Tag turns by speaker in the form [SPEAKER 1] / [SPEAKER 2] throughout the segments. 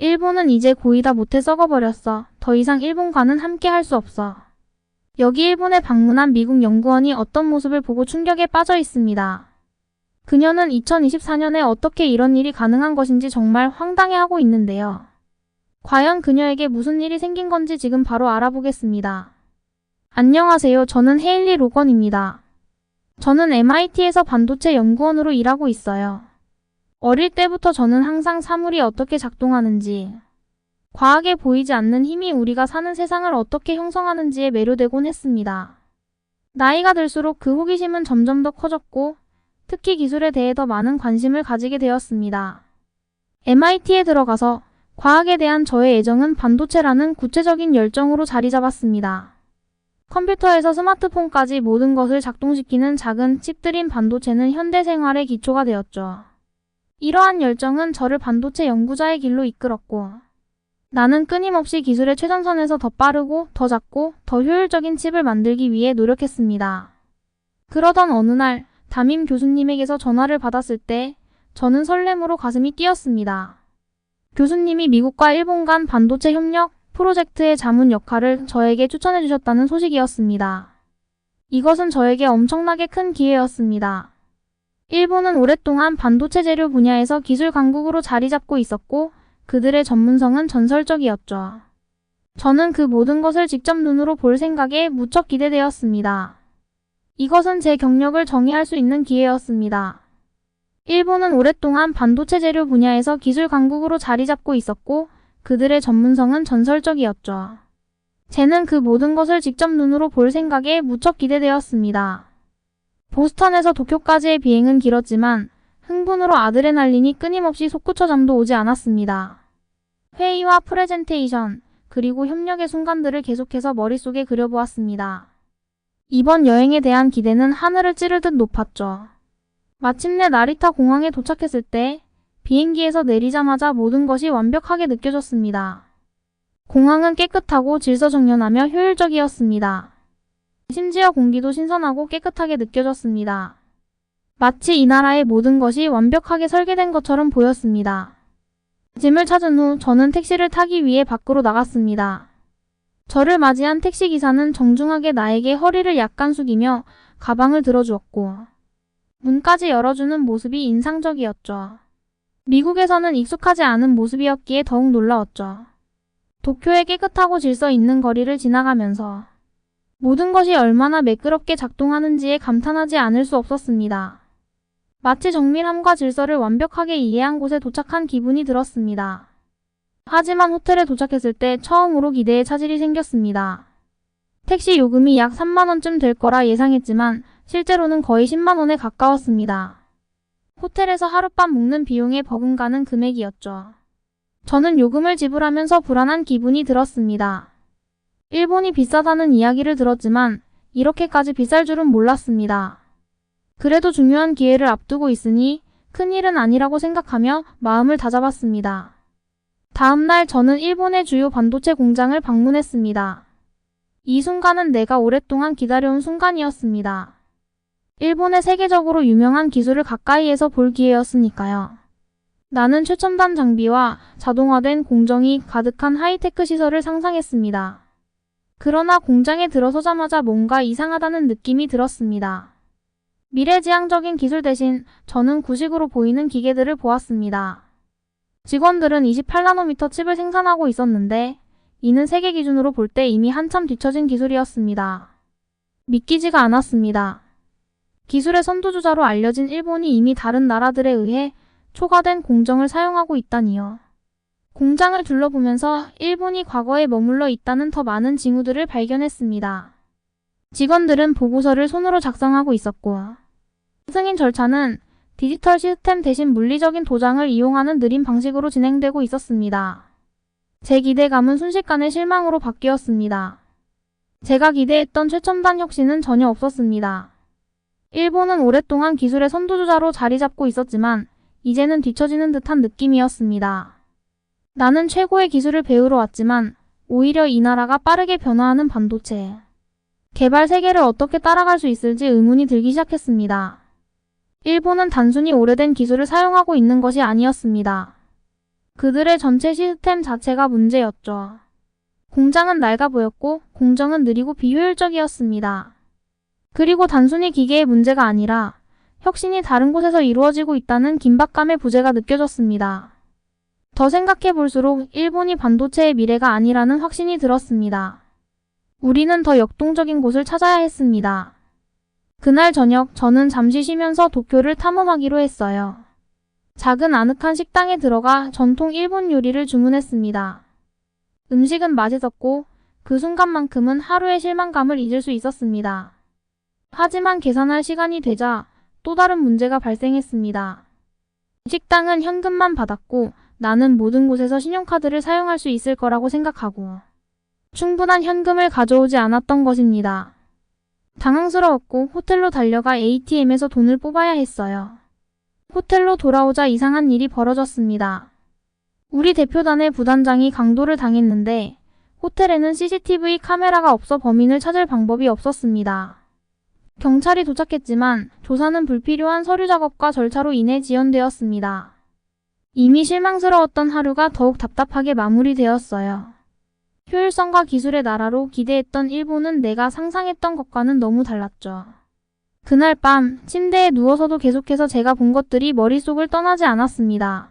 [SPEAKER 1] 일본은 이제 거의 다 못해 썩어버렸어. 더 이상 일본과는 함께 할 수 없어. 여기 일본에 방문한 미국 연구원이 어떤 모습을 보고 충격에 빠져 있습니다. 그녀는 2024년에 어떻게 이런 일이 가능한 것인지 정말 황당해하고 있는데요. 과연 그녀에게 무슨 일이 생긴 건지 지금 바로 알아보겠습니다. 안녕하세요. 저는 헤일리 로건입니다. 저는 MIT에서 반도체 연구원으로 일하고 있어요. 어릴 때부터 저는 항상 사물이 어떻게 작동하는지, 과학에 보이지 않는 힘이 우리가 사는 세상을 어떻게 형성하는지에 매료되곤 했습니다. 나이가 들수록 그 호기심은 점점 더 커졌고, 특히 기술에 대해 더 많은 관심을 가지게 되었습니다. MIT에 들어가서 과학에 대한 저의 애정은 반도체라는 구체적인 열정으로 자리 잡았습니다. 컴퓨터에서 스마트폰까지 모든 것을 작동시키는 작은 칩들인 반도체는 현대 생활의 기초가 되었죠. 이러한 열정은 저를 반도체 연구자의 길로 이끌었고, 나는 끊임없이 기술의 최전선에서 더 빠르고, 더 작고, 더 효율적인 칩을 만들기 위해 노력했습니다. 그러던 어느 날, 담임 교수님에게서 전화를 받았을 때, 저는 설렘으로 가슴이 뛰었습니다. 교수님이 미국과 일본 간 반도체 협력 프로젝트의 자문 역할을 저에게 추천해 주셨다는 소식이었습니다. 이것은 저에게 엄청나게 큰 기회였습니다. 일본은 오랫동안 반도체 재료 분야에서 기술 강국으로 자리 잡고 있었고, 그들의 전문성은 전설적이었죠. 저는 그 모든 것을 직접 눈으로 볼 생각에 무척 기대되었습니다. 이것은 제 경력을 정의할 수 있는 기회였습니다. 일본은 오랫동안 반도체 재료 분야에서 기술 강국으로 자리 잡고 있었고, 그들의 전문성은 전설적이었죠. 쟤는 그 모든 것을 직접 눈으로 볼 생각에 무척 기대되었습니다. 보스턴에서 도쿄까지의 비행은 길었지만 흥분으로 아드레날린이 끊임없이 솟구쳐 잠도 오지 않았습니다. 회의와 프레젠테이션, 그리고 협력의 순간들을 계속해서 머릿속에 그려보았습니다. 이번 여행에 대한 기대는 하늘을 찌르듯 높았죠. 마침내 나리타 공항에 도착했을 때 비행기에서 내리자마자 모든 것이 완벽하게 느껴졌습니다. 공항은 깨끗하고 질서정연하며 효율적이었습니다. 심지어 공기도 신선하고 깨끗하게 느껴졌습니다. 마치 이 나라의 모든 것이 완벽하게 설계된 것처럼 보였습니다. 짐을 찾은 후 저는 택시를 타기 위해 밖으로 나갔습니다. 저를 맞이한 택시기사는 정중하게 나에게 허리를 약간 숙이며 가방을 들어주었고, 문까지 열어주는 모습이 인상적이었죠. 미국에서는 익숙하지 않은 모습이었기에 더욱 놀라웠죠. 도쿄의 깨끗하고 질서 있는 거리를 지나가면서 모든 것이 얼마나 매끄럽게 작동하는지에 감탄하지 않을 수 없었습니다. 마치 정밀함과 질서를 완벽하게 이해한 곳에 도착한 기분이 들었습니다. 하지만 호텔에 도착했을 때 처음으로 기대에 차질이 생겼습니다. 택시 요금이 약 3만 원쯤 될 거라 예상했지만 실제로는 거의 10만 원에 가까웠습니다. 호텔에서 하룻밤 묵는 비용에 버금가는 금액이었죠. 저는 요금을 지불하면서 불안한 기분이 들었습니다. 일본이 비싸다는 이야기를 들었지만 이렇게까지 비쌀 줄은 몰랐습니다. 그래도 중요한 기회를 앞두고 있으니 큰일은 아니라고 생각하며 마음을 다잡았습니다. 다음 날 저는 일본의 주요 반도체 공장을 방문했습니다. 이 순간은 내가 오랫동안 기다려온 순간이었습니다. 일본의 세계적으로 유명한 기술을 가까이에서 볼 기회였으니까요. 나는 최첨단 장비와 자동화된 공정이 가득한 하이테크 시설을 상상했습니다. 그러나 공장에 들어서자마자 뭔가 이상하다는 느낌이 들었습니다. 미래지향적인 기술 대신 저는 구식으로 보이는 기계들을 보았습니다. 직원들은 28나노미터 칩을 생산하고 있었는데 이는 세계 기준으로 볼 때 이미 한참 뒤처진 기술이었습니다. 믿기지가 않았습니다. 기술의 선두주자로 알려진 일본이 이미 다른 나라들에 의해 초과된 공정을 사용하고 있다니요. 공장을 둘러보면서 일본이 과거에 머물러 있다는 더 많은 징후들을 발견했습니다. 직원들은 보고서를 손으로 작성하고 있었고, 승인 절차는 디지털 시스템 대신 물리적인 도장을 이용하는 느린 방식으로 진행되고 있었습니다. 제 기대감은 순식간에 실망으로 바뀌었습니다. 제가 기대했던 최첨단 혁신은 전혀 없었습니다. 일본은 오랫동안 기술의 선두주자로 자리 잡고 있었지만 이제는 뒤처지는 듯한 느낌이었습니다. 나는 최고의 기술을 배우러 왔지만 오히려 이 나라가 빠르게 변화하는 반도체 개발 세계를 어떻게 따라갈 수 있을지 의문이 들기 시작했습니다. 일본은 단순히 오래된 기술을 사용하고 있는 것이 아니었습니다. 그들의 전체 시스템 자체가 문제였죠. 공장은 낡아 보였고 공정은 느리고 비효율적이었습니다. 그리고 단순히 기계의 문제가 아니라 혁신이 다른 곳에서 이루어지고 있다는 긴박감의 부재가 느껴졌습니다. 더 생각해 볼수록 일본이 반도체의 미래가 아니라는 확신이 들었습니다. 우리는 더 역동적인 곳을 찾아야 했습니다. 그날 저녁 저는 잠시 쉬면서 도쿄를 탐험하기로 했어요. 작은 아늑한 식당에 들어가 전통 일본 요리를 주문했습니다. 음식은 맛있었고 그 순간만큼은 하루의 실망감을 잊을 수 있었습니다. 하지만 계산할 시간이 되자 또 다른 문제가 발생했습니다. 식당은 현금만 받았고 나는 모든 곳에서 신용카드를 사용할 수 있을 거라고 생각하고 충분한 현금을 가져오지 않았던 것입니다. 당황스러웠고 호텔로 달려가 ATM에서 돈을 뽑아야 했어요. 호텔로 돌아오자 이상한 일이 벌어졌습니다. 우리 대표단의 부단장이 강도를 당했는데 호텔에는 CCTV 카메라가 없어 범인을 찾을 방법이 없었습니다. 경찰이 도착했지만 조사는 불필요한 서류 작업과 절차로 인해 지연되었습니다. 이미 실망스러웠던 하루가 더욱 답답하게 마무리되었어요. 효율성과 기술의 나라로 기대했던 일본은 내가 상상했던 것과는 너무 달랐죠. 그날 밤 침대에 누워서도 계속해서 제가 본 것들이 머릿속을 떠나지 않았습니다.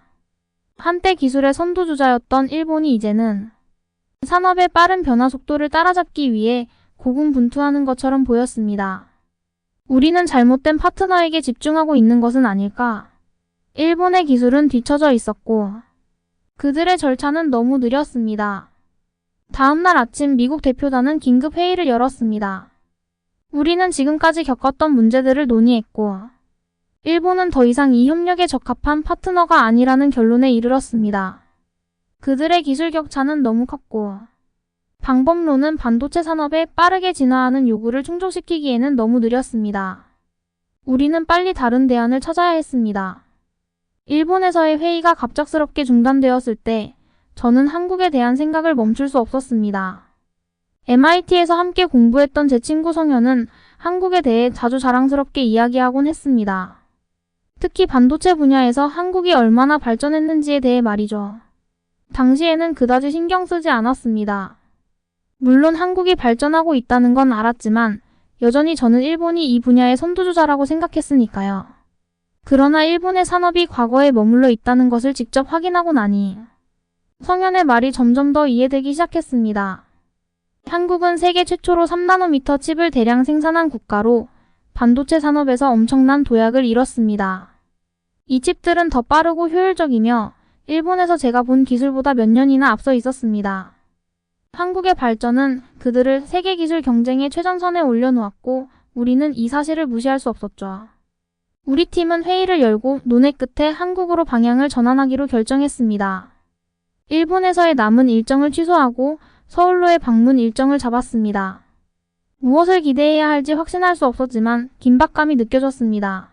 [SPEAKER 1] 한때 기술의 선두주자였던 일본이 이제는 산업의 빠른 변화 속도를 따라잡기 위해 고군분투하는 것처럼 보였습니다. 우리는 잘못된 파트너에게 집중하고 있는 것은 아닐까? 일본의 기술은 뒤처져 있었고 그들의 절차는 너무 느렸습니다. 다음날 아침 미국 대표단은 긴급 회의를 열었습니다. 우리는 지금까지 겪었던 문제들을 논의했고 일본은 더 이상 이 협력에 적합한 파트너가 아니라는 결론에 이르렀습니다. 그들의 기술 격차는 너무 컸고 방법론은 반도체 산업에 빠르게 진화하는 요구를 충족시키기에는 너무 느렸습니다. 우리는 빨리 다른 대안을 찾아야 했습니다. 일본에서의 회의가 갑작스럽게 중단되었을 때 저는 한국에 대한 생각을 멈출 수 없었습니다. MIT에서 함께 공부했던 제 친구 성현은 한국에 대해 자주 자랑스럽게 이야기하곤 했습니다. 특히 반도체 분야에서 한국이 얼마나 발전했는지에 대해 말이죠. 당시에는 그다지 신경 쓰지 않았습니다. 물론 한국이 발전하고 있다는 건 알았지만 여전히 저는 일본이 이 분야의 선두주자라고 생각했으니까요. 그러나 일본의 산업이 과거에 머물러 있다는 것을 직접 확인하고 나니 성현의 말이 점점 더 이해되기 시작했습니다. 한국은 세계 최초로 3나노미터 칩을 대량 생산한 국가로 반도체 산업에서 엄청난 도약을 이뤘습니다. 이 칩들은 더 빠르고 효율적이며 일본에서 제가 본 기술보다 몇 년이나 앞서 있었습니다. 한국의 발전은 그들을 세계 기술 경쟁의 최전선에 올려놓았고 우리는 이 사실을 무시할 수 없었죠. 우리 팀은 회의를 열고 논의 끝에 한국으로 방향을 전환하기로 결정했습니다. 일본에서의 남은 일정을 취소하고 서울로의 방문 일정을 잡았습니다. 무엇을 기대해야 할지 확신할 수 없었지만 긴박감이 느껴졌습니다.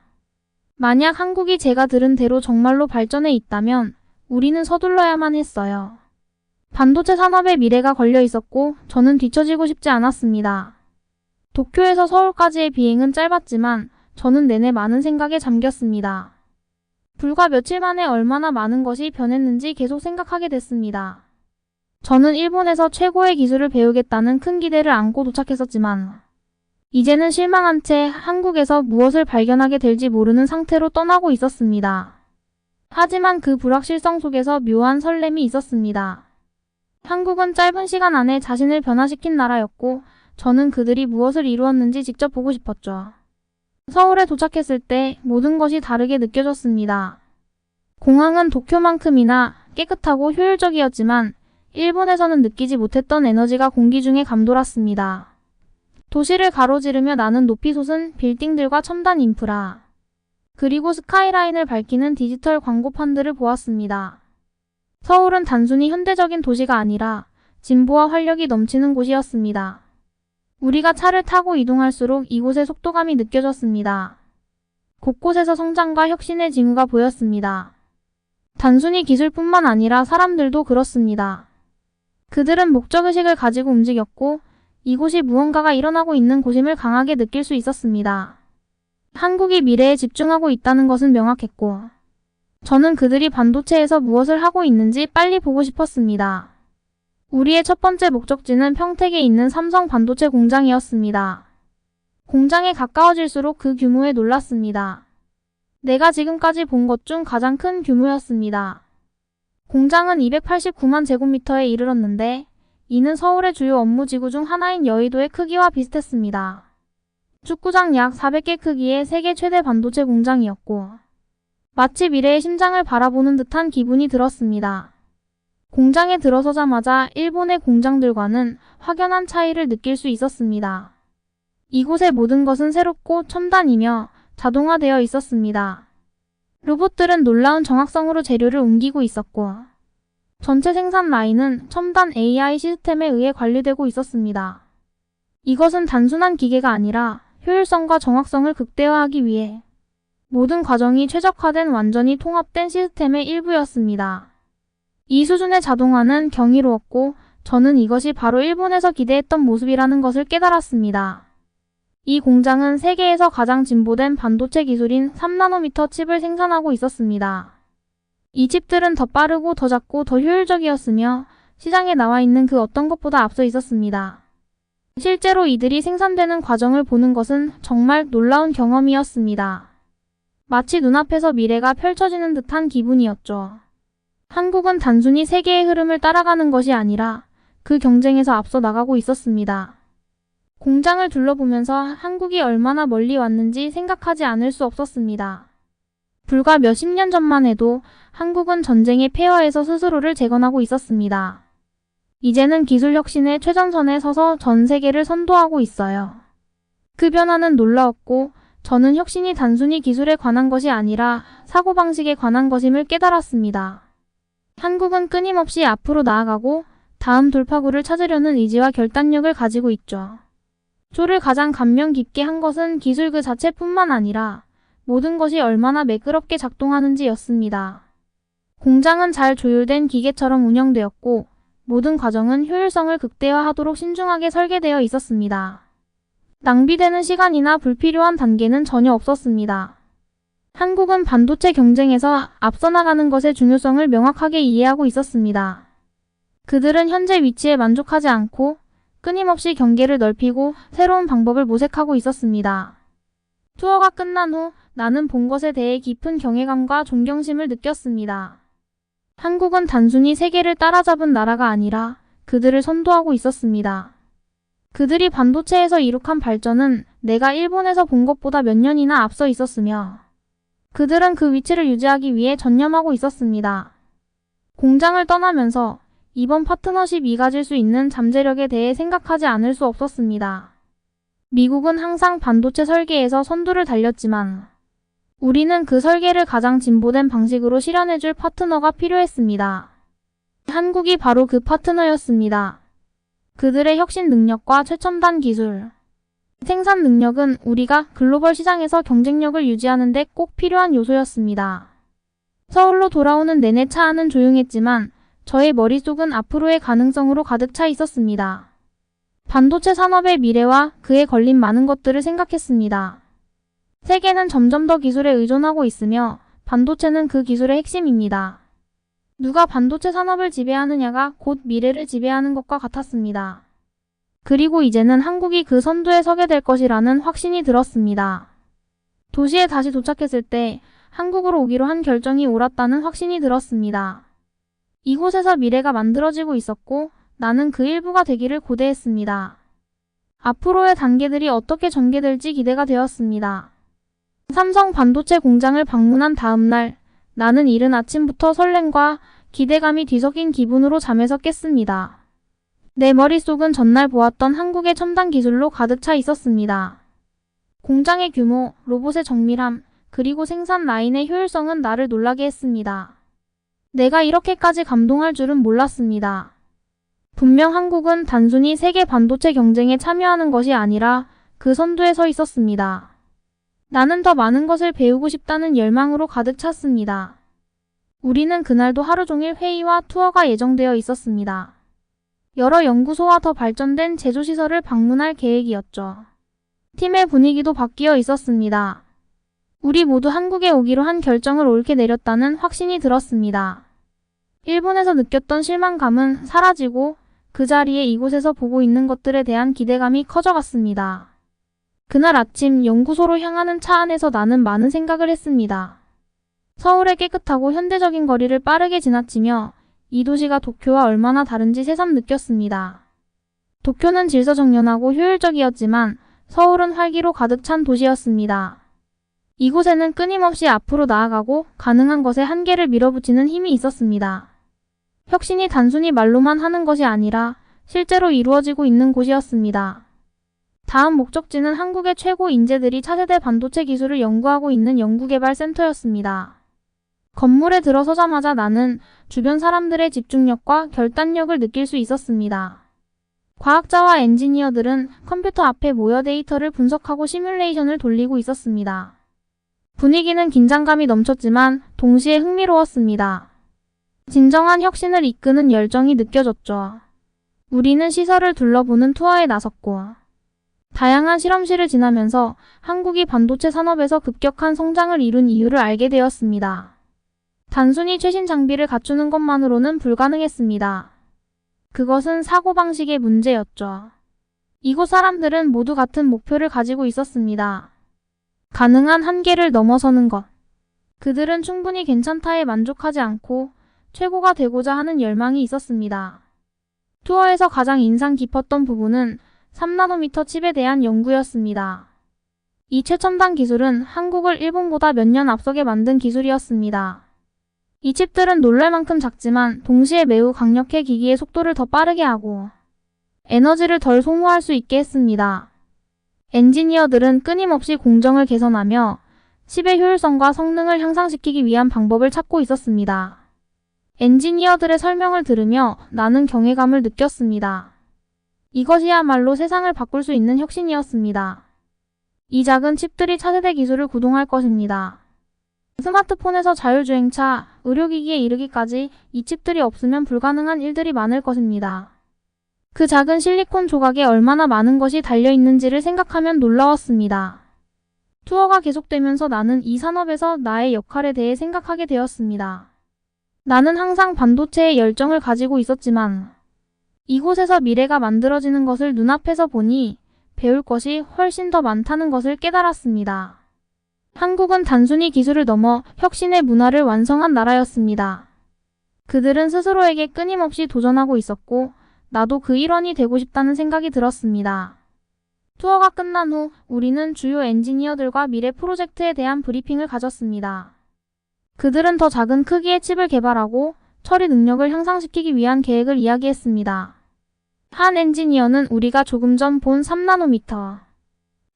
[SPEAKER 1] 만약 한국이 제가 들은 대로 정말로 발전해 있다면 우리는 서둘러야만 했어요. 반도체 산업의 미래가 걸려 있었고 저는 뒤처지고 싶지 않았습니다. 도쿄에서 서울까지의 비행은 짧았지만 저는 내내 많은 생각에 잠겼습니다. 불과 며칠 만에 얼마나 많은 것이 변했는지 계속 생각하게 됐습니다. 저는 일본에서 최고의 기술을 배우겠다는 큰 기대를 안고 도착했었지만 이제는 실망한 채 한국에서 무엇을 발견하게 될지 모르는 상태로 떠나고 있었습니다. 하지만 그 불확실성 속에서 묘한 설렘이 있었습니다. 한국은 짧은 시간 안에 자신을 변화시킨 나라였고 저는 그들이 무엇을 이루었는지 직접 보고 싶었죠. 서울에 도착했을 때 모든 것이 다르게 느껴졌습니다. 공항은 도쿄만큼이나 깨끗하고 효율적이었지만 일본에서는 느끼지 못했던 에너지가 공기 중에 감돌았습니다. 도시를 가로지르며 나는 높이 솟은 빌딩들과 첨단 인프라, 그리고 스카이라인을 밝히는 디지털 광고판들을 보았습니다. 서울은 단순히 현대적인 도시가 아니라 진보와 활력이 넘치는 곳이었습니다. 우리가 차를 타고 이동할수록 이곳의 속도감이 느껴졌습니다. 곳곳에서 성장과 혁신의 징후가 보였습니다. 단순히 기술뿐만 아니라 사람들도 그렇습니다. 그들은 목적의식을 가지고 움직였고 이곳이 무언가가 일어나고 있는 곳임을 강하게 느낄 수 있었습니다. 한국이 미래에 집중하고 있다는 것은 명확했고 저는 그들이 반도체에서 무엇을 하고 있는지 빨리 보고 싶었습니다. 우리의 첫 번째 목적지는 평택에 있는 삼성 반도체 공장이었습니다. 공장에 가까워질수록 그 규모에 놀랐습니다. 내가 지금까지 본 것 중 가장 큰 규모였습니다. 공장은 289만 제곱미터에 이르렀는데 이는 서울의 주요 업무지구 중 하나인 여의도의 크기와 비슷했습니다. 축구장 약 400개 크기의 세계 최대 반도체 공장이었고 마치 미래의 심장을 바라보는 듯한 기분이 들었습니다. 공장에 들어서자마자 일본의 공장들과는 확연한 차이를 느낄 수 있었습니다. 이곳의 모든 것은 새롭고 첨단이며 자동화되어 있었습니다. 로봇들은 놀라운 정확성으로 재료를 옮기고 있었고 전체 생산 라인은 첨단 AI 시스템에 의해 관리되고 있었습니다. 이것은 단순한 기계가 아니라 효율성과 정확성을 극대화하기 위해 모든 과정이 최적화된 완전히 통합된 시스템의 일부였습니다. 이 수준의 자동화는 경이로웠고 저는 이것이 바로 일본에서 기대했던 모습이라는 것을 깨달았습니다. 이 공장은 세계에서 가장 진보된 반도체 기술인 3나노미터 칩을 생산하고 있었습니다. 이 칩들은 더 빠르고 더 작고 더 효율적이었으며 시장에 나와 있는 그 어떤 것보다 앞서 있었습니다. 실제로 이들이 생산되는 과정을 보는 것은 정말 놀라운 경험이었습니다. 마치 눈앞에서 미래가 펼쳐지는 듯한 기분이었죠. 한국은 단순히 세계의 흐름을 따라가는 것이 아니라 그 경쟁에서 앞서 나가고 있었습니다. 공장을 둘러보면서 한국이 얼마나 멀리 왔는지 생각하지 않을 수 없었습니다. 불과 몇십 년 전만 해도 한국은 전쟁의 폐허에서 스스로를 재건하고 있었습니다. 이제는 기술 혁신의 최전선에 서서 전 세계를 선도하고 있어요. 그 변화는 놀라웠고 저는 혁신이 단순히 기술에 관한 것이 아니라 사고방식에 관한 것임을 깨달았습니다. 한국은 끊임없이 앞으로 나아가고 다음 돌파구를 찾으려는 의지와 결단력을 가지고 있죠. 저를 가장 감명 깊게 한 것은 기술 그 자체뿐만 아니라 모든 것이 얼마나 매끄럽게 작동하는지였습니다. 공장은 잘 조율된 기계처럼 운영되었고 모든 과정은 효율성을 극대화하도록 신중하게 설계되어 있었습니다. 낭비되는 시간이나 불필요한 단계는 전혀 없었습니다. 한국은 반도체 경쟁에서 앞서 나가는 것의 중요성을 명확하게 이해하고 있었습니다. 그들은 현재 위치에 만족하지 않고 끊임없이 경계를 넓히고 새로운 방법을 모색하고 있었습니다. 투어가 끝난 후 나는 본 것에 대해 깊은 경외감과 존경심을 느꼈습니다. 한국은 단순히 세계를 따라잡은 나라가 아니라 그들을 선도하고 있었습니다. 그들이 반도체에서 이룩한 발전은 내가 일본에서 본 것보다 몇 년이나 앞서 있었으며 그들은 그 위치를 유지하기 위해 전념하고 있었습니다. 공장을 떠나면서 이번 파트너십이 가질 수 있는 잠재력에 대해 생각하지 않을 수 없었습니다. 미국은 항상 반도체 설계에서 선두를 달렸지만 우리는 그 설계를 가장 진보된 방식으로 실현해줄 파트너가 필요했습니다. 한국이 바로 그 파트너였습니다. 그들의 혁신 능력과 최첨단 기술, 생산 능력은 우리가 글로벌 시장에서 경쟁력을 유지하는 데 꼭 필요한 요소였습니다. 서울로 돌아오는 내내 차 안은 조용했지만 저의 머릿속은 앞으로의 가능성으로 가득 차 있었습니다. 반도체 산업의 미래와 그에 걸린 많은 것들을 생각했습니다. 세계는 점점 더 기술에 의존하고 있으며 반도체는 그 기술의 핵심입니다. 누가 반도체 산업을 지배하느냐가 곧 미래를 지배하는 것과 같았습니다. 그리고 이제는 한국이 그 선두에 서게 될 것이라는 확신이 들었습니다. 도시에 다시 도착했을 때 한국으로 오기로 한 결정이 옳았다는 확신이 들었습니다. 이곳에서 미래가 만들어지고 있었고 나는 그 일부가 되기를 고대했습니다. 앞으로의 단계들이 어떻게 전개될지 기대가 되었습니다. 삼성 반도체 공장을 방문한 다음 날, 나는 이른 아침부터 설렘과 기대감이 뒤섞인 기분으로 잠에서 깼습니다. 내 머릿속은 전날 보았던 한국의 첨단 기술로 가득 차 있었습니다. 공장의 규모, 로봇의 정밀함, 그리고 생산 라인의 효율성은 나를 놀라게 했습니다. 내가 이렇게까지 감동할 줄은 몰랐습니다. 분명 한국은 단순히 세계 반도체 경쟁에 참여하는 것이 아니라 그 선두에 서 있었습니다. 나는 더 많은 것을 배우고 싶다는 열망으로 가득 찼습니다. 우리는 그날도 하루 종일 회의와 투어가 예정되어 있었습니다. 여러 연구소와 더 발전된 제조시설을 방문할 계획이었죠. 팀의 분위기도 바뀌어 있었습니다. 우리 모두 한국에 오기로 한 결정을 옳게 내렸다는 확신이 들었습니다. 일본에서 느꼈던 실망감은 사라지고 그 자리에 이곳에서 보고 있는 것들에 대한 기대감이 커져갔습니다. 그날 아침 연구소로 향하는 차 안에서 나는 많은 생각을 했습니다. 서울의 깨끗하고 현대적인 거리를 빠르게 지나치며 이 도시가 도쿄와 얼마나 다른지 새삼 느꼈습니다. 도쿄는 질서정연하고 효율적이었지만 서울은 활기로 가득 찬 도시였습니다. 이곳에는 끊임없이 앞으로 나아가고 가능한 것에 한계를 밀어붙이는 힘이 있었습니다. 혁신이 단순히 말로만 하는 것이 아니라 실제로 이루어지고 있는 곳이었습니다. 다음 목적지는 한국의 최고 인재들이 차세대 반도체 기술을 연구하고 있는 연구개발센터였습니다. 건물에 들어서자마자 나는 주변 사람들의 집중력과 결단력을 느낄 수 있었습니다. 과학자와 엔지니어들은 컴퓨터 앞에 모여 데이터를 분석하고 시뮬레이션을 돌리고 있었습니다. 분위기는 긴장감이 넘쳤지만 동시에 흥미로웠습니다. 진정한 혁신을 이끄는 열정이 느껴졌죠. 우리는 시설을 둘러보는 투어에 나섰고 다양한 실험실을 지나면서 한국이 반도체 산업에서 급격한 성장을 이룬 이유를 알게 되었습니다. 단순히 최신 장비를 갖추는 것만으로는 불가능했습니다. 그것은 사고방식의 문제였죠. 이곳 사람들은 모두 같은 목표를 가지고 있었습니다. 가능한 한계를 넘어서는 것. 그들은 충분히 괜찮다에 만족하지 않고 최고가 되고자 하는 열망이 있었습니다. 투어에서 가장 인상 깊었던 부분은 3나노미터 칩에 대한 연구였습니다. 이 최첨단 기술은 한국을 일본보다 몇 년 앞서게 만든 기술이었습니다. 이 칩들은 놀랄 만큼 작지만 동시에 매우 강력해 기기의 속도를 더 빠르게 하고 에너지를 덜 소모할 수 있게 했습니다. 엔지니어들은 끊임없이 공정을 개선하며 칩의 효율성과 성능을 향상시키기 위한 방법을 찾고 있었습니다. 엔지니어들의 설명을 들으며 나는 경외감을 느꼈습니다. 이것이야말로 세상을 바꿀 수 있는 혁신이었습니다. 이 작은 칩들이 차세대 기술을 구동할 것입니다. 스마트폰에서 자율주행차, 의료기기에 이르기까지 이 칩들이 없으면 불가능한 일들이 많을 것입니다. 그 작은 실리콘 조각에 얼마나 많은 것이 달려있는지를 생각하면 놀라웠습니다. 투어가 계속되면서 나는 이 산업에서 나의 역할에 대해 생각하게 되었습니다. 나는 항상 반도체에 열정을 가지고 있었지만 이곳에서 미래가 만들어지는 것을 눈앞에서 보니 배울 것이 훨씬 더 많다는 것을 깨달았습니다. 한국은 단순히 기술을 넘어 혁신의 문화를 완성한 나라였습니다. 그들은 스스로에게 끊임없이 도전하고 있었고 나도 그 일원이 되고 싶다는 생각이 들었습니다. 투어가 끝난 후 우리는 주요 엔지니어들과 미래 프로젝트에 대한 브리핑을 가졌습니다. 그들은 더 작은 크기의 칩을 개발하고 처리 능력을 향상시키기 위한 계획을 이야기했습니다. 한 엔지니어는 우리가 조금 전 본 3나노미터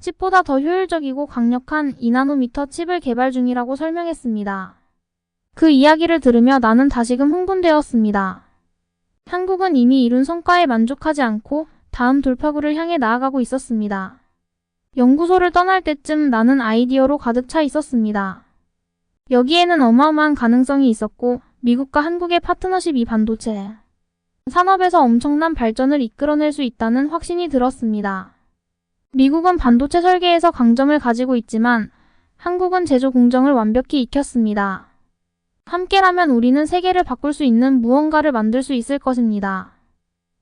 [SPEAKER 1] 칩보다 더 효율적이고 강력한 2나노미터 칩을 개발 중이라고 설명했습니다. 그 이야기를 들으며 나는 다시금 흥분되었습니다. 한국은 이미 이룬 성과에 만족하지 않고 다음 돌파구를 향해 나아가고 있었습니다. 연구소를 떠날 때쯤 나는 아이디어로 가득 차 있었습니다. 여기에는 어마어마한 가능성이 있었고 미국과 한국의 파트너십이 반도체 산업에서 엄청난 발전을 이끌어낼 수 있다는 확신이 들었습니다. 미국은 반도체 설계에서 강점을 가지고 있지만 한국은 제조 공정을 완벽히 익혔습니다. 함께라면 우리는 세계를 바꿀 수 있는 무언가를 만들 수 있을 것입니다.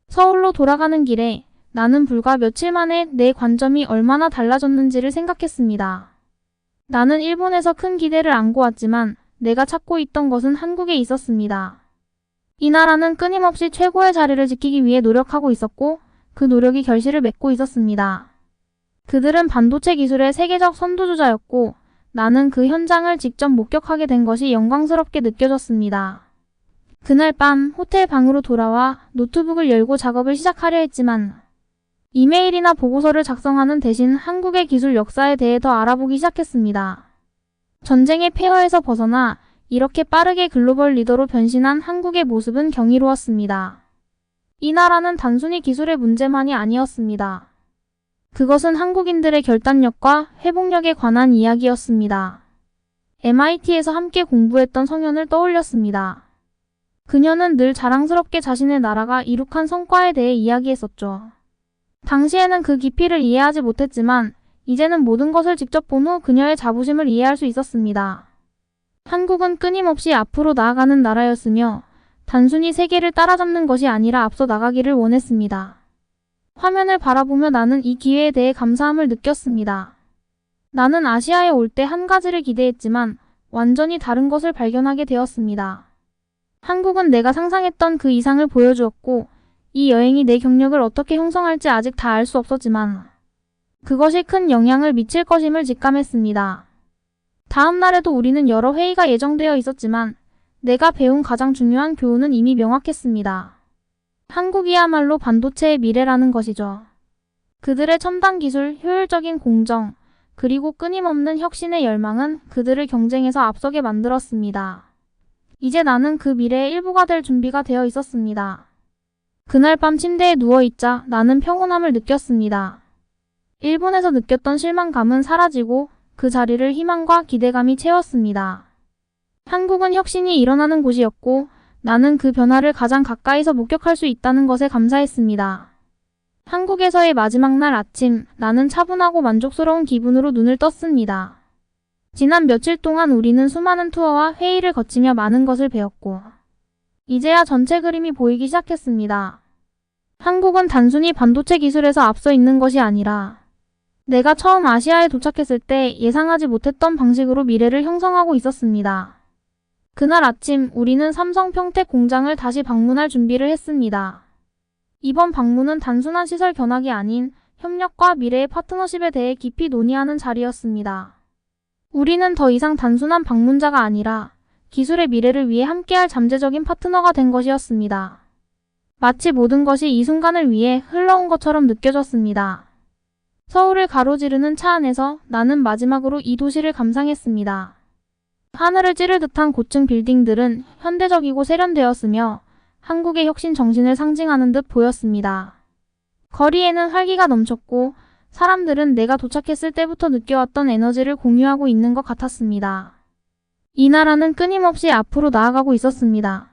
[SPEAKER 1] 서울로 돌아가는 길에 나는 불과 며칠 만에 내 관점이 얼마나 달라졌는지를 생각했습니다. 나는 일본에서 큰 기대를 안고 왔지만 내가 찾고 있던 것은 한국에 있었습니다. 이 나라는 끊임없이 최고의 자리를 지키기 위해 노력하고 있었고 그 노력이 결실을 맺고 있었습니다. 그들은 반도체 기술의 세계적 선두주자였고 나는 그 현장을 직접 목격하게 된 것이 영광스럽게 느껴졌습니다. 그날 밤 호텔 방으로 돌아와 노트북을 열고 작업을 시작하려 했지만 이메일이나 보고서를 작성하는 대신 한국의 기술 역사에 대해 더 알아보기 시작했습니다. 전쟁의 폐허에서 벗어나 이렇게 빠르게 글로벌 리더로 변신한 한국의 모습은 경이로웠습니다. 이 나라는 단순히 기술의 문제만이 아니었습니다. 그것은 한국인들의 결단력과 회복력에 관한 이야기였습니다. MIT에서 함께 공부했던 성현을 떠올렸습니다. 그녀는 늘 자랑스럽게 자신의 나라가 이룩한 성과에 대해 이야기했었죠. 당시에는 그 깊이를 이해하지 못했지만 이제는 모든 것을 직접 본 후 그녀의 자부심을 이해할 수 있었습니다. 한국은 끊임없이 앞으로 나아가는 나라였으며 단순히 세계를 따라잡는 것이 아니라 앞서 나가기를 원했습니다. 화면을 바라보며 나는 이 기회에 대해 감사함을 느꼈습니다. 나는 아시아에 올 때 한 가지를 기대했지만 완전히 다른 것을 발견하게 되었습니다. 한국은 내가 상상했던 그 이상을 보여주었고 이 여행이 내 경력을 어떻게 형성할지 아직 다 알 수 없었지만 그것이 큰 영향을 미칠 것임을 직감했습니다. 다음 날에도 우리는 여러 회의가 예정되어 있었지만 내가 배운 가장 중요한 교훈은 이미 명확했습니다. 한국이야말로 반도체의 미래라는 것이죠. 그들의 첨단 기술, 효율적인 공정, 그리고 끊임없는 혁신의 열망은 그들을 경쟁에서 앞서게 만들었습니다. 이제 나는 그 미래의 일부가 될 준비가 되어 있었습니다. 그날 밤 침대에 누워있자 나는 평온함을 느꼈습니다. 일본에서 느꼈던 실망감은 사라지고 그 자리를 희망과 기대감이 채웠습니다. 한국은 혁신이 일어나는 곳이었고 나는 그 변화를 가장 가까이서 목격할 수 있다는 것에 감사했습니다. 한국에서의 마지막 날 아침, 나는 차분하고 만족스러운 기분으로 눈을 떴습니다. 지난 며칠 동안 우리는 수많은 투어와 회의를 거치며 많은 것을 배웠고 이제야 전체 그림이 보이기 시작했습니다. 한국은 단순히 반도체 기술에서 앞서 있는 것이 아니라 내가 처음 아시아에 도착했을 때 예상하지 못했던 방식으로 미래를 형성하고 있었습니다. 그날 아침 우리는 삼성 평택 공장을 다시 방문할 준비를 했습니다. 이번 방문은 단순한 시설 견학이 아닌 협력과 미래의 파트너십에 대해 깊이 논의하는 자리였습니다. 우리는 더 이상 단순한 방문자가 아니라 기술의 미래를 위해 함께할 잠재적인 파트너가 된 것이었습니다. 마치 모든 것이 이 순간을 위해 흘러온 것처럼 느껴졌습니다. 서울을 가로지르는 차 안에서 나는 마지막으로 이 도시를 감상했습니다. 하늘을 찌를 듯한 고층 빌딩들은 현대적이고 세련되었으며 한국의 혁신 정신을 상징하는 듯 보였습니다. 거리에는 활기가 넘쳤고 사람들은 내가 도착했을 때부터 느껴왔던 에너지를 공유하고 있는 것 같았습니다. 이 나라는 끊임없이 앞으로 나아가고 있었습니다.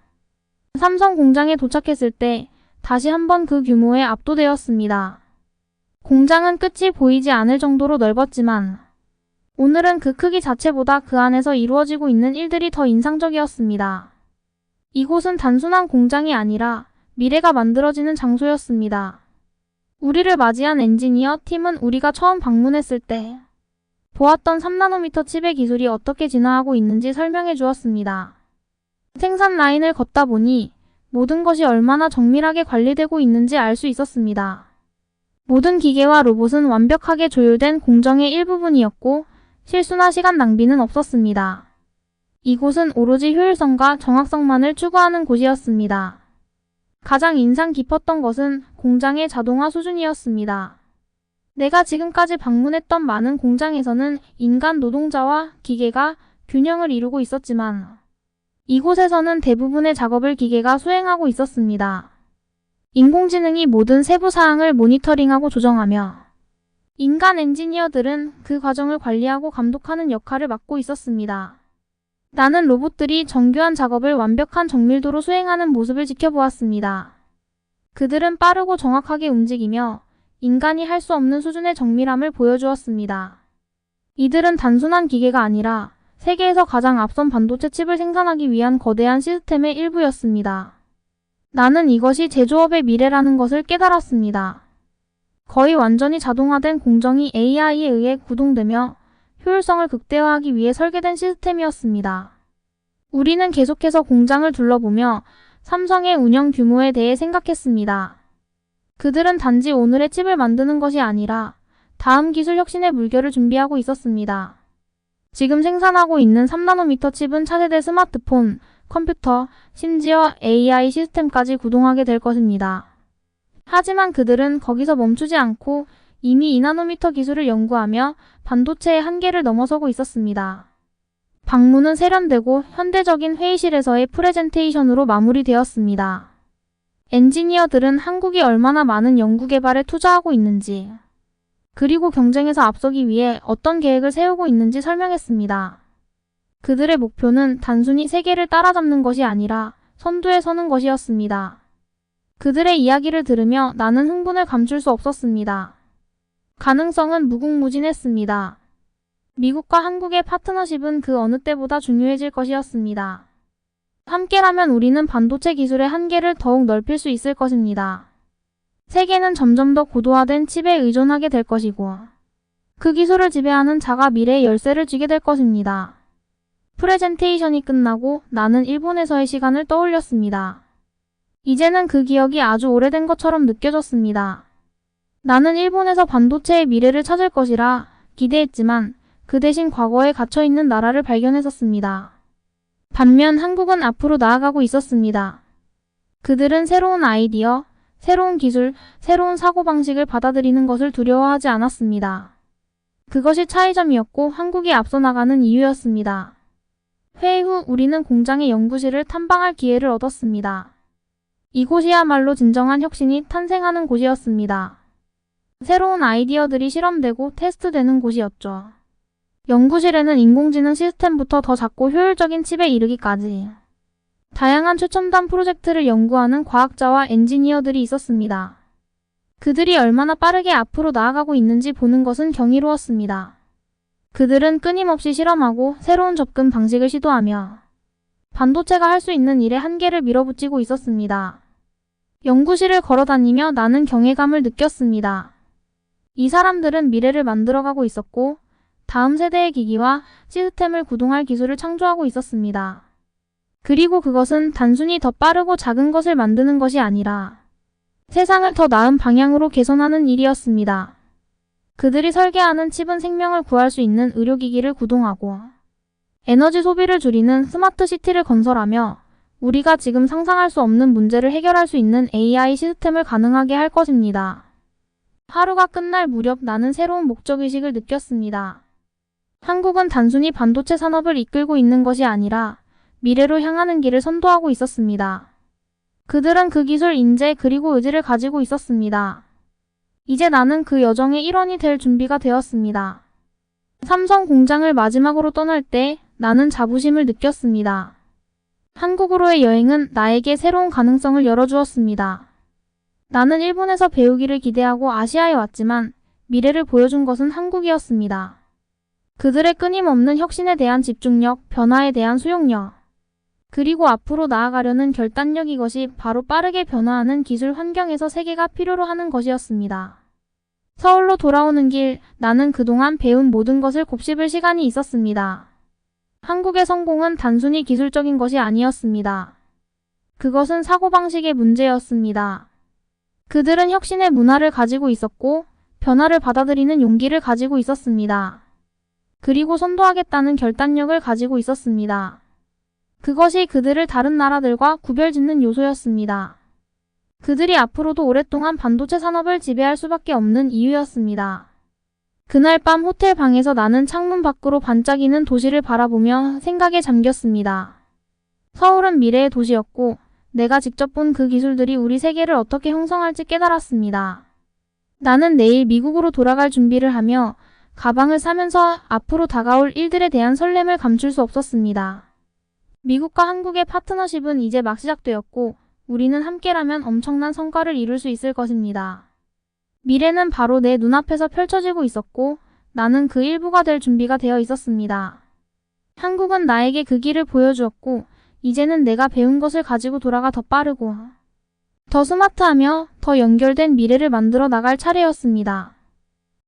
[SPEAKER 1] 삼성 공장에 도착했을 때 다시 한번 그 규모에 압도되었습니다. 공장은 끝이 보이지 않을 정도로 넓었지만 오늘은 그 크기 자체보다 그 안에서 이루어지고 있는 일들이 더 인상적이었습니다. 이곳은 단순한 공장이 아니라 미래가 만들어지는 장소였습니다. 우리를 맞이한 엔지니어 팀은 우리가 처음 방문했을 때 보았던 3나노미터 칩의 기술이 어떻게 진화하고 있는지 설명해 주었습니다. 생산 라인을 걷다 보니 모든 것이 얼마나 정밀하게 관리되고 있는지 알 수 있었습니다. 모든 기계와 로봇은 완벽하게 조율된 공정의 일부분이었고 실수나 시간 낭비는 없었습니다. 이곳은 오로지 효율성과 정확성만을 추구하는 곳이었습니다. 가장 인상 깊었던 것은 공장의 자동화 수준이었습니다. 내가 지금까지 방문했던 많은 공장에서는 인간 노동자와 기계가 균형을 이루고 있었지만 이곳에서는 대부분의 작업을 기계가 수행하고 있었습니다. 인공지능이 모든 세부 사항을 모니터링하고 조정하며 인간 엔지니어들은 그 과정을 관리하고 감독하는 역할을 맡고 있었습니다. 나는 로봇들이 정교한 작업을 완벽한 정밀도로 수행하는 모습을 지켜보았습니다. 그들은 빠르고 정확하게 움직이며 인간이 할 수 없는 수준의 정밀함을 보여주었습니다. 이들은 단순한 기계가 아니라 세계에서 가장 앞선 반도체 칩을 생산하기 위한 거대한 시스템의 일부였습니다. 나는 이것이 제조업의 미래라는 것을 깨달았습니다. 거의 완전히 자동화된 공정이 AI에 의해 구동되며 효율성을 극대화하기 위해 설계된 시스템이었습니다. 우리는 계속해서 공장을 둘러보며 삼성의 운영 규모에 대해 생각했습니다. 그들은 단지 오늘의 칩을 만드는 것이 아니라 다음 기술 혁신의 물결을 준비하고 있었습니다. 지금 생산하고 있는 3나노미터 칩은 차세대 스마트폰, 컴퓨터, 심지어 AI 시스템까지 구동하게 될 것입니다. 하지만 그들은 거기서 멈추지 않고 이미 2나노미터 기술을 연구하며 반도체의 한계를 넘어서고 있었습니다. 방문은 세련되고 현대적인 회의실에서의 프레젠테이션으로 마무리되었습니다. 엔지니어들은 한국이 얼마나 많은 연구개발에 투자하고 있는지, 그리고 경쟁에서 앞서기 위해 어떤 계획을 세우고 있는지 설명했습니다. 그들의 목표는 단순히 세계를 따라잡는 것이 아니라 선두에 서는 것이었습니다. 그들의 이야기를 들으며 나는 흥분을 감출 수 없었습니다. 가능성은 무궁무진했습니다. 미국과 한국의 파트너십은 그 어느 때보다 중요해질 것이었습니다. 함께라면 우리는 반도체 기술의 한계를 더욱 넓힐 수 있을 것입니다. 세계는 점점 더 고도화된 칩에 의존하게 될 것이고 그 기술을 지배하는 자가 미래의 열쇠를 쥐게 될 것입니다. 프레젠테이션이 끝나고 나는 일본에서의 시간을 떠올렸습니다. 이제는 그 기억이 아주 오래된 것처럼 느껴졌습니다. 나는 일본에서 반도체의 미래를 찾을 것이라 기대했지만 그 대신 과거에 갇혀있는 나라를 발견했었습니다. 반면 한국은 앞으로 나아가고 있었습니다. 그들은 새로운 아이디어, 새로운 기술, 새로운 사고방식을 받아들이는 것을 두려워하지 않았습니다. 그것이 차이점이었고 한국이 앞서 나가는 이유였습니다. 회의 후 우리는 공장의 연구실을 탐방할 기회를 얻었습니다. 이곳이야말로 진정한 혁신이 탄생하는 곳이었습니다. 새로운 아이디어들이 실험되고 테스트되는 곳이었죠. 연구실에는 인공지능 시스템부터 더 작고 효율적인 칩에 이르기까지 다양한 최첨단 프로젝트를 연구하는 과학자와 엔지니어들이 있었습니다. 그들이 얼마나 빠르게 앞으로 나아가고 있는지 보는 것은 경이로웠습니다. 그들은 끊임없이 실험하고 새로운 접근 방식을 시도하며 반도체가 할 수 있는 일의 한계를 밀어붙이고 있었습니다. 연구실을 걸어다니며 나는 경외감을 느꼈습니다. 이 사람들은 미래를 만들어가고 있었고 다음 세대의 기기와 시스템을 구동할 기술을 창조하고 있었습니다. 그리고 그것은 단순히 더 빠르고 작은 것을 만드는 것이 아니라 세상을 더 나은 방향으로 개선하는 일이었습니다. 그들이 설계하는 칩은 생명을 구할 수 있는 의료기기를 구동하고 에너지 소비를 줄이는 스마트 시티를 건설하며 우리가 지금 상상할 수 없는 문제를 해결할 수 있는 AI 시스템을 가능하게 할 것입니다. 하루가 끝날 무렵 나는 새로운 목적의식을 느꼈습니다. 한국은 단순히 반도체 산업을 이끌고 있는 것이 아니라 미래로 향하는 길을 선도하고 있었습니다. 그들은 그 기술, 인재, 그리고 의지를 가지고 있었습니다. 이제 나는 그 여정의 일원이 될 준비가 되었습니다. 삼성 공장을 마지막으로 떠날 때 나는 자부심을 느꼈습니다. 한국으로의 여행은 나에게 새로운 가능성을 열어주었습니다. 나는 일본에서 배우기를 기대하고 아시아에 왔지만 미래를 보여준 것은 한국이었습니다. 그들의 끊임없는 혁신에 대한 집중력, 변화에 대한 수용력, 그리고 앞으로 나아가려는 결단력, 이것이 바로 빠르게 변화하는 기술 환경에서 세계가 필요로 하는 것이었습니다. 서울로 돌아오는 길, 나는 그동안 배운 모든 것을 곱씹을 시간이 있었습니다. 한국의 성공은 단순히 기술적인 것이 아니었습니다. 그것은 사고방식의 문제였습니다. 그들은 혁신의 문화를 가지고 있었고 변화를 받아들이는 용기를 가지고 있었습니다. 그리고 선도하겠다는 결단력을 가지고 있었습니다. 그것이 그들을 다른 나라들과 구별짓는 요소였습니다. 그들이 앞으로도 오랫동안 반도체 산업을 지배할 수밖에 없는 이유였습니다. 그날 밤 호텔 방에서 나는 창문 밖으로 반짝이는 도시를 바라보며 생각에 잠겼습니다. 서울은 미래의 도시였고 내가 직접 본 그 기술들이 우리 세계를 어떻게 형성할지 깨달았습니다. 나는 내일 미국으로 돌아갈 준비를 하며 가방을 싸면서 앞으로 다가올 일들에 대한 설렘을 감출 수 없었습니다. 미국과 한국의 파트너십은 이제 막 시작되었고 우리는 함께라면 엄청난 성과를 이룰 수 있을 것입니다. 미래는 바로 내 눈앞에서 펼쳐지고 있었고 나는 그 일부가 될 준비가 되어 있었습니다. 한국은 나에게 그 길을 보여주었고 이제는 내가 배운 것을 가지고 돌아가 더 빠르고 더 스마트하며 더 연결된 미래를 만들어 나갈 차례였습니다.